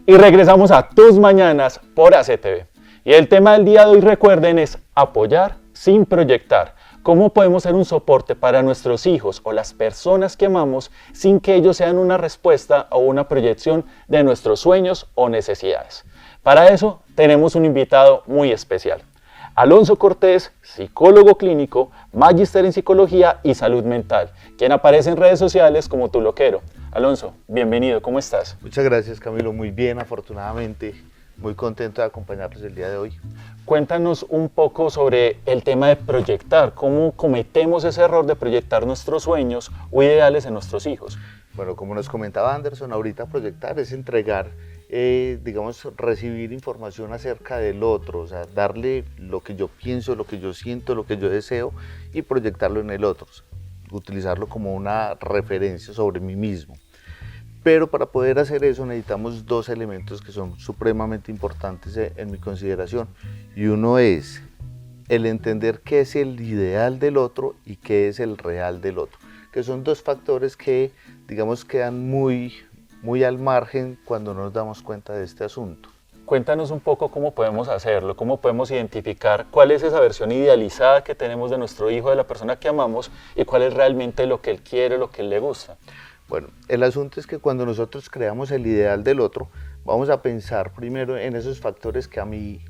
Y regresamos a Tus Mañanas por ACTV. Y el tema del día de hoy, recuerden, es apoyar sin proyectar. ¿Cómo podemos ser un soporte para nuestros hijos o las personas que amamos sin que ellos sean una respuesta o una proyección de nuestros sueños o necesidades? Para eso tenemos un invitado muy especial. Alonso Cortés, psicólogo clínico, magíster en psicología y salud mental, quien aparece en redes sociales como Tu Loquero. Alonso, bienvenido, ¿cómo estás? Muchas gracias, Camilo, muy bien, afortunadamente, muy contento de acompañarlos el día de hoy. Cuéntanos un poco sobre el tema de proyectar, cómo cometemos ese error de proyectar nuestros sueños o ideales en nuestros hijos. Bueno, como nos comentaba Anderson, ahorita proyectar es entregar, digamos, recibir información acerca del otro, o sea, darle lo que yo pienso, lo que yo siento, lo que yo deseo y proyectarlo en el otro, o sea, utilizarlo como una referencia sobre mí mismo. Pero para poder hacer eso necesitamos dos elementos que son supremamente importantes en mi consideración. Y uno es el entender qué es el ideal del otro y qué es el real del otro, que son dos factores que, digamos, quedan muy al margen cuando nos damos cuenta de este asunto. Cuéntanos un poco cómo podemos hacerlo, cómo podemos identificar cuál es esa versión idealizada que tenemos de nuestro hijo, de la persona que amamos, y cuál es realmente lo que él quiere, lo que él le gusta. Bueno, el asunto es que cuando nosotros creamos el ideal del otro, vamos a pensar primero en esos factores que a mí,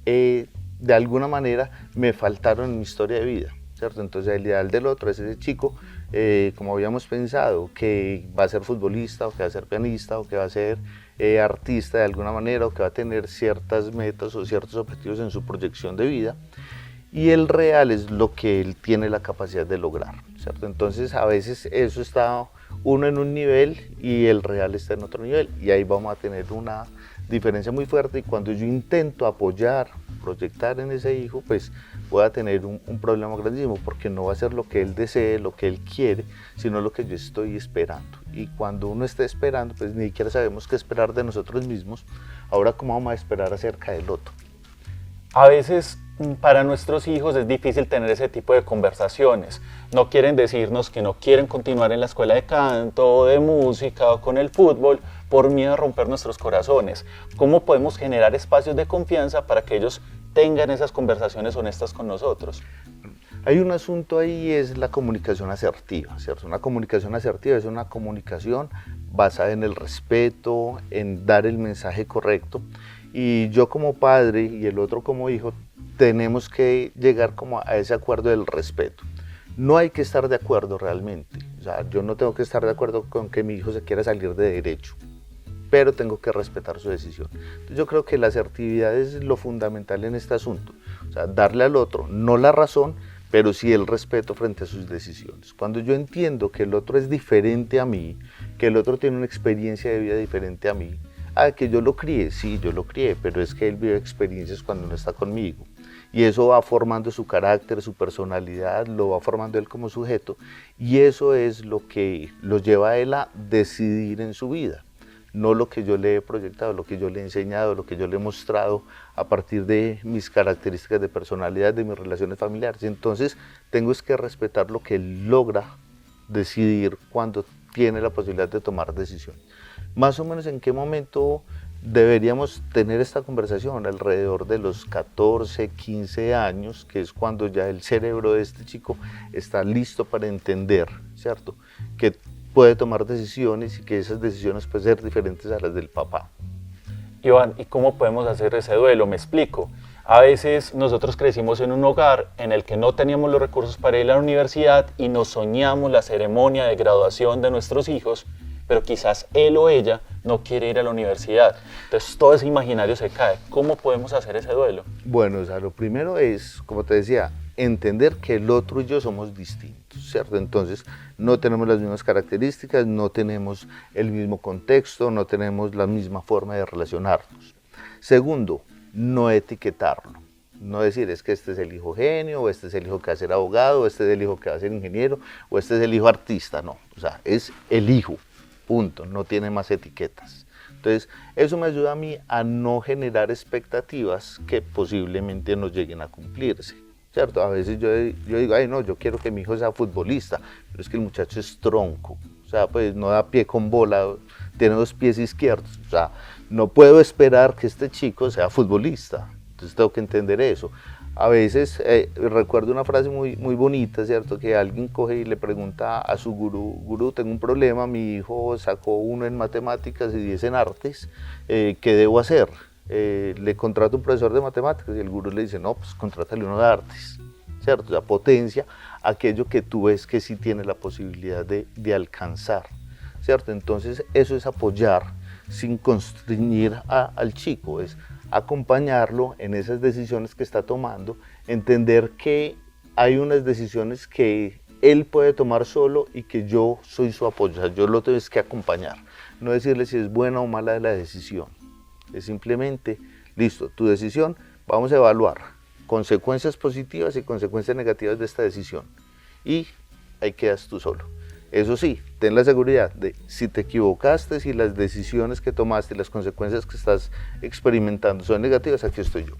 de alguna manera, me faltaron en mi historia de vida, ¿cierto? Entonces el ideal del otro es ese chico, como habíamos pensado, que va a ser futbolista, o que va a ser pianista, o que va a ser artista de alguna manera, o que va a tener ciertas metas o ciertos objetivos en su proyección de vida. Y el real es lo que él tiene la capacidad de lograr, ¿cierto? Entonces a veces eso está uno en un nivel y el real está en otro nivel, y ahí vamos a tener una diferencia muy fuerte, y cuando yo intento apoyar, proyectar en ese hijo, pues voy a tener un problema grandísimo, porque no va a ser lo que él desee, lo que él quiere, sino lo que yo estoy esperando. Y cuando uno está esperando, pues ni siquiera sabemos qué esperar de nosotros mismos. Ahora, ¿cómo vamos a esperar acerca del otro? A veces para nuestros hijos es difícil tener ese tipo de conversaciones. No quieren decirnos que no quieren continuar en la escuela de canto, o de música, o con el fútbol, por miedo a romper nuestros corazones. ¿Cómo podemos generar espacios de confianza para que ellos tengan esas conversaciones honestas con nosotros? Hay un asunto ahí, es la comunicación asertiva, ¿cierto? Una comunicación asertiva es una comunicación basada en el respeto, en dar el mensaje correcto. Y yo como padre y el otro como hijo tenemos que llegar como a ese acuerdo del respeto. No hay que estar de acuerdo realmente, o sea, yo no tengo que estar de acuerdo con que mi hijo se quiera salir de derecho, pero tengo que respetar su decisión. Entonces yo creo que la asertividad es lo fundamental en este asunto, o sea, darle al otro no la razón, pero sí el respeto frente a sus decisiones. Cuando yo entiendo que el otro es diferente a mí, que el otro tiene una experiencia de vida diferente a mí, que yo lo crié, sí, yo lo crié, pero es que él vive experiencias cuando no está conmigo. Y eso va formando su carácter, su personalidad, lo va formando él como sujeto, y eso es lo que lo lleva a él a decidir en su vida, no lo que yo le he proyectado, lo que yo le he enseñado, lo que yo le he mostrado a partir de mis características de personalidad, de mis relaciones familiares. Entonces tengo que respetar lo que él logra decidir cuando tiene la posibilidad de tomar decisiones. Más o menos en qué momento deberíamos tener esta conversación, alrededor de los 14, 15 años, que es cuando ya el cerebro de este chico está listo para entender, ¿cierto? Que puede tomar decisiones y que esas decisiones pueden ser diferentes a las del papá. Iván, ¿y cómo podemos hacer ese duelo? Me explico. A veces nosotros crecimos en un hogar en el que no teníamos los recursos para ir a la universidad y nos soñamos la ceremonia de graduación de nuestros hijos, pero quizás él o ella no quiere ir a la universidad. Entonces todo ese imaginario se cae. ¿Cómo podemos hacer ese duelo? Bueno, o sea, lo primero es, como te decía, entender que el otro y yo somos distintos, ¿cierto? Entonces no tenemos las mismas características, no tenemos el mismo contexto, no tenemos la misma forma de relacionarnos. Segundo, no etiquetarlo. No decir, es que este es el hijo genio, o este es el hijo que va a ser abogado, o este es el hijo que va a ser ingeniero, o este es el hijo artista. No, o sea, es el hijo. Punto, no tiene más etiquetas. Entonces, eso me ayuda a mí a no generar expectativas que posiblemente no lleguen a cumplirse, ¿cierto? A veces yo digo, ay no, yo quiero que mi hijo sea futbolista, pero es que el muchacho es tronco, o sea, pues no da pie con bola, tiene 2 pies izquierdos, o sea, no puedo esperar que este chico sea futbolista, entonces tengo que entender eso. A veces recuerdo una frase muy bonita, ¿cierto? Que alguien coge y le pregunta a su gurú, tengo un problema, mi hijo sacó 1 en matemáticas y 10 en artes, ¿qué debo hacer? Le contrato un profesor de matemáticas y el gurú le dice, no, pues contrátale uno de artes, ¿cierto? O sea, potencia aquello que tú ves que sí tiene la posibilidad de alcanzar, ¿cierto? Entonces eso es apoyar sin constreñir al chico, es acompañarlo en esas decisiones que está tomando, entender que hay unas decisiones que él puede tomar solo y que yo soy su apoyo, o sea, yo lo tengo que acompañar, no decirle si es buena o mala la decisión, es simplemente, listo, tu decisión, vamos a evaluar consecuencias positivas y consecuencias negativas de esta decisión y ahí quedas tú solo. Eso sí, ten la seguridad de si te equivocaste, si las decisiones que tomaste y las consecuencias que estás experimentando son negativas, aquí estoy yo.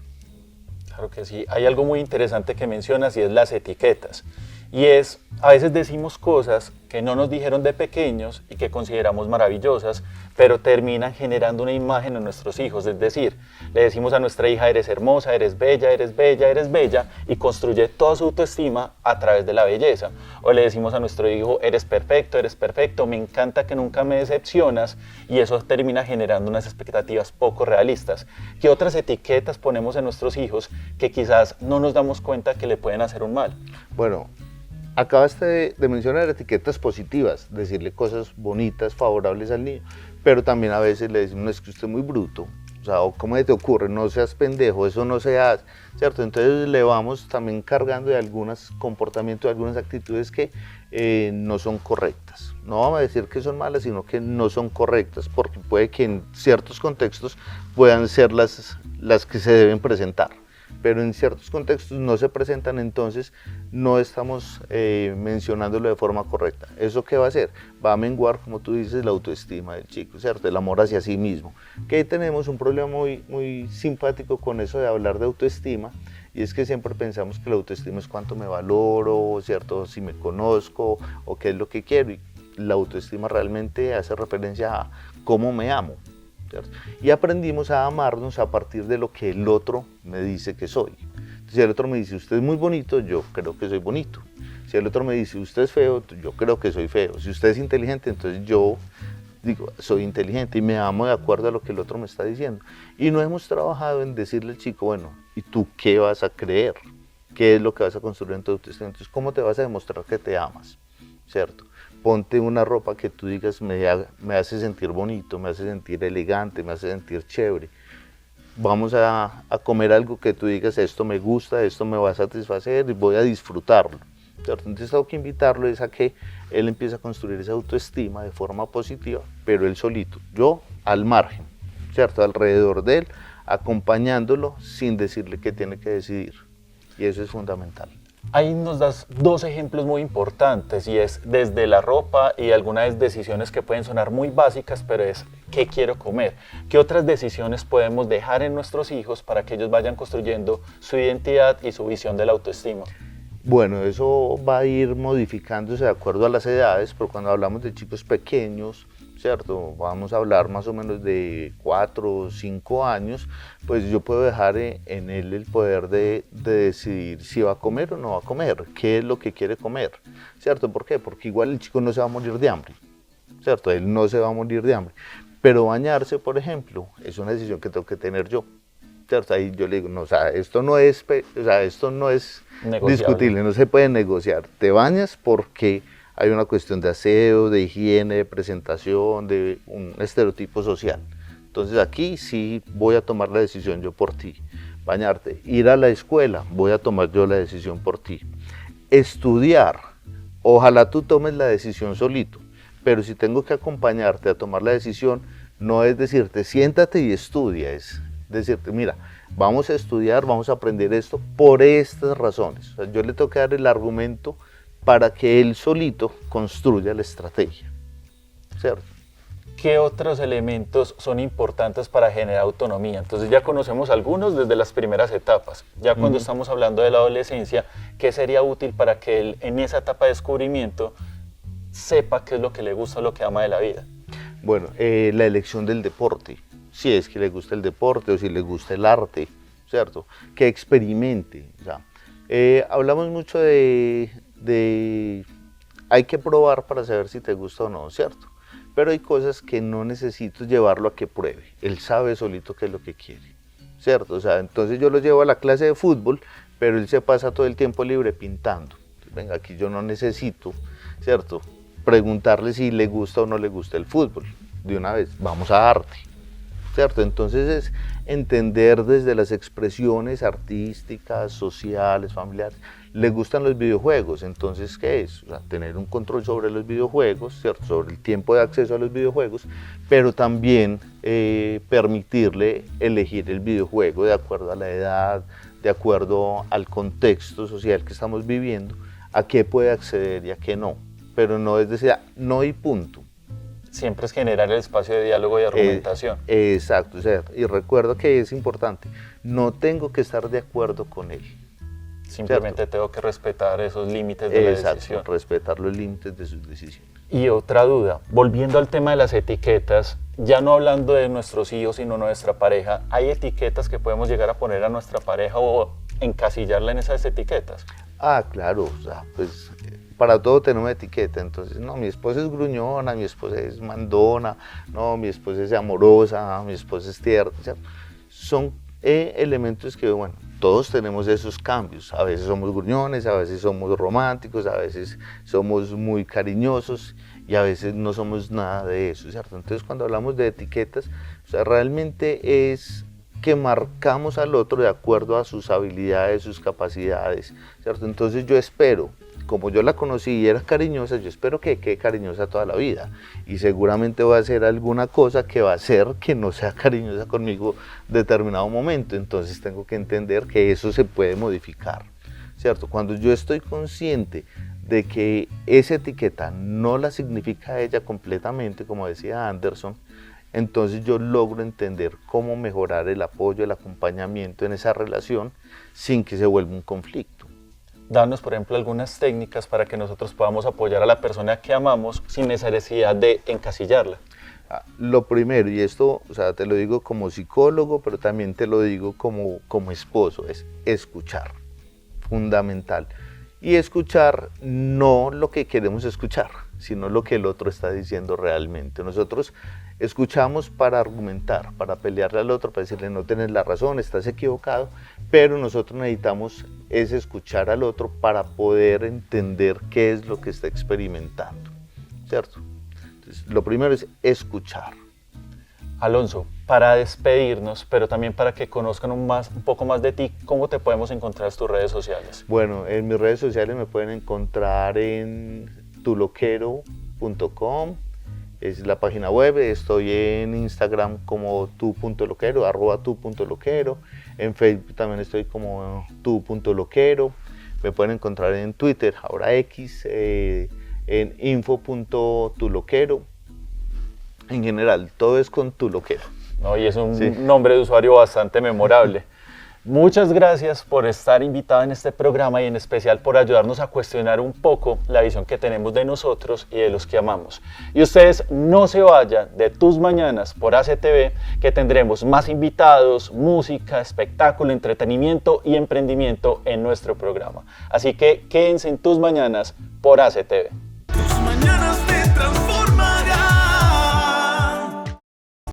Claro que sí. Hay algo muy interesante que mencionas y es las etiquetas. Y es, a veces decimos cosas que no nos dijeron de pequeños y que consideramos maravillosas, pero terminan generando una imagen en nuestros hijos. Es decir, le decimos a nuestra hija, eres hermosa, eres bella, eres bella, eres bella, y construye toda su autoestima a través de la belleza. O le decimos a nuestro hijo, eres perfecto, me encanta que nunca me decepcionas, y eso termina generando unas expectativas poco realistas. ¿Qué otras etiquetas ponemos en nuestros hijos que quizás no nos damos cuenta que le pueden hacer un mal? Bueno, acabaste de mencionar etiquetas positivas, decirle cosas bonitas, favorables al niño, pero también a veces le decimos, no, es que usted es muy bruto, o sea, ¿cómo te ocurre? No seas pendejo, eso no se hace, ¿cierto? Entonces le vamos también cargando de algunos comportamientos, de algunas actitudes que no son correctas. No vamos a decir que son malas, sino que no son correctas, porque puede que en ciertos contextos puedan ser las que se deben presentar, pero en ciertos contextos no se presentan, entonces no estamos mencionándolo de forma correcta. ¿Eso qué va a hacer? Va a menguar, como tú dices, la autoestima del chico, ¿cierto? El amor hacia sí mismo. Que ahí tenemos un problema muy simpático con eso de hablar de autoestima, y es que siempre pensamos que la autoestima es cuánto me valoro, ¿cierto? Si me conozco o qué es lo que quiero, y la autoestima realmente hace referencia a cómo me amo, ¿cierto? Y aprendimos a amarnos a partir de lo que el otro me dice que soy. Si el otro me dice, usted es muy bonito, yo creo que soy bonito. Si el otro me dice, usted es feo, yo creo que soy feo. Si usted es inteligente, entonces yo digo, soy inteligente y me amo de acuerdo a lo que el otro me está diciendo. Y no hemos trabajado en decirle al chico, bueno, ¿y tú qué vas a creer? ¿Qué es lo que vas a construir en tu autoestima? Entonces, ¿cómo te vas a demostrar que te amas? ¿Cierto? Ponte una ropa que tú digas, me hace sentir bonito, me hace sentir elegante, me hace sentir chévere. Vamos a comer algo que tú digas, esto me gusta, esto me va a satisfacer y voy a disfrutarlo, ¿cierto? Entonces tengo que invitarlo a que él empiece a construir esa autoestima de forma positiva, pero él solito, yo al margen, ¿cierto? Alrededor de él, acompañándolo sin decirle que tiene que decidir, y eso es fundamental. Ahí nos das 2 ejemplos muy importantes, y es desde la ropa y algunas decisiones que pueden sonar muy básicas, pero es ¿qué quiero comer? ¿Qué otras decisiones podemos dejar en nuestros hijos para que ellos vayan construyendo su identidad y su visión de la autoestima? Bueno, eso va a ir modificándose de acuerdo a las edades, pero cuando hablamos de chicos pequeños, ¿cierto? Vamos a hablar más o menos de 4 o 5 años, pues yo puedo dejar en él el poder de decidir si va a comer o no va a comer, qué es lo que quiere comer, ¿cierto? ¿Por qué? Porque igual el chico no se va a morir de hambre, ¿cierto? Él no se va a morir de hambre, pero bañarse, por ejemplo, es una decisión que tengo que tener yo, ¿cierto? Ahí yo le digo, no, o sea, esto no es discutible, no se puede negociar, te bañas porque hay una cuestión de aseo, de higiene, de presentación, de un estereotipo social. Entonces aquí sí voy a tomar la decisión yo por ti. Bañarte, ir a la escuela, voy a tomar yo la decisión por ti. Estudiar, ojalá tú tomes la decisión solito, pero si tengo que acompañarte a tomar la decisión, no es decirte siéntate y estudia, es decirte mira, vamos a estudiar, vamos a aprender esto por estas razones. O sea, yo le tengo que dar el argumento para que él solito construya la estrategia, ¿cierto? ¿Qué otros elementos son importantes para generar autonomía? Entonces ya conocemos algunos desde las primeras etapas. Ya cuando estamos hablando de la adolescencia, ¿qué sería útil para que él en esa etapa de descubrimiento sepa qué es lo que le gusta o lo que ama de la vida? Bueno, la elección del deporte, si es que le gusta el deporte o si le gusta el arte, ¿cierto? Que experimente. O sea, hablamos mucho de hay que probar para saber si te gusta o no, ¿cierto? Pero hay cosas que no necesito llevarlo a que pruebe. Él sabe solito qué es lo que quiere, ¿cierto? O sea, entonces yo lo llevo a la clase de fútbol, pero él se pasa todo el tiempo libre pintando. Entonces, venga, aquí yo no necesito, ¿cierto? Preguntarle si le gusta o no le gusta el fútbol. De una vez, vamos a arte, ¿cierto? Entonces es entender desde las expresiones artísticas, sociales, familiares. Le gustan los videojuegos, entonces ¿qué es? O sea, tener un control sobre los videojuegos, ¿cierto? Sobre el tiempo de acceso a los videojuegos, pero también permitirle elegir el videojuego de acuerdo a la edad, de acuerdo al contexto social que estamos viviendo, a qué puede acceder y a qué no, pero no es decir, no y punto. Siempre es generar el espacio de diálogo y argumentación. Exacto, o sea, y recuerdo que es importante, no tengo que estar de acuerdo con él. Simplemente ¿cierto? Tengo que respetar esos límites de la decisión. Exacto, respetar los límites de sus decisiones. Y otra duda, volviendo al tema de las etiquetas, ya no hablando de nuestros hijos, sino nuestra pareja, ¿hay etiquetas que podemos llegar a poner a nuestra pareja o encasillarla en esas etiquetas? Ah, claro, o sea, pues para todo tenemos etiqueta, entonces, no, mi esposa es gruñona, mi esposa es mandona, no, mi esposa es amorosa, mi esposa es tierna, o sea, son elementos que, bueno, todos tenemos esos cambios, a veces somos gruñones, a veces somos románticos, a veces somos muy cariñosos y a veces no somos nada de eso, ¿cierto? Entonces cuando hablamos de etiquetas, o sea, realmente es que marcamos al otro de acuerdo a sus habilidades, sus capacidades, ¿cierto? Entonces yo espero, como yo la conocí y era cariñosa, yo espero que quede cariñosa toda la vida y seguramente va a hacer alguna cosa que va a hacer que no sea cariñosa conmigo en determinado momento, entonces tengo que entender que eso se puede modificar, ¿cierto? Cuando yo estoy consciente de que esa etiqueta no la significa ella completamente, como decía Anderson, entonces yo logro entender cómo mejorar el apoyo, el acompañamiento en esa relación sin que se vuelva un conflicto. Danos, por ejemplo, algunas técnicas para que nosotros podamos apoyar a la persona que amamos sin necesidad de encasillarla. Lo primero, y esto, o sea, te lo digo como psicólogo, pero también te lo digo como esposo, es escuchar, fundamental. Y escuchar no lo que queremos escuchar, sino lo que el otro está diciendo realmente. Nosotros escuchamos para argumentar, para pelearle al otro, para decirle no tienes la razón, estás equivocado, pero nosotros necesitamos es escuchar al otro para poder entender qué es lo que está experimentando, ¿cierto? Entonces, lo primero es escuchar. Alonso, para despedirnos, pero también para que conozcan un poco más de ti, ¿cómo te podemos encontrar en tus redes sociales? Bueno, en mis redes sociales me pueden encontrar en tuloquero.com, es la página web, estoy en Instagram como tu.loquero, @tu.loquero, en Facebook también estoy como tu.loquero, me pueden encontrar en Twitter, ahora X, en info.tuloquero, en general, todo es con tuloquero. No, y es un nombre de usuario bastante memorable. Muchas gracias por estar invitado en este programa y en especial por ayudarnos a cuestionar un poco la visión que tenemos de nosotros y de los que amamos. Y ustedes no se vayan de Tus Mañanas por ACTV, que tendremos más invitados, música, espectáculo, entretenimiento y emprendimiento en nuestro programa. Así que quédense en Tus Mañanas por ACTV.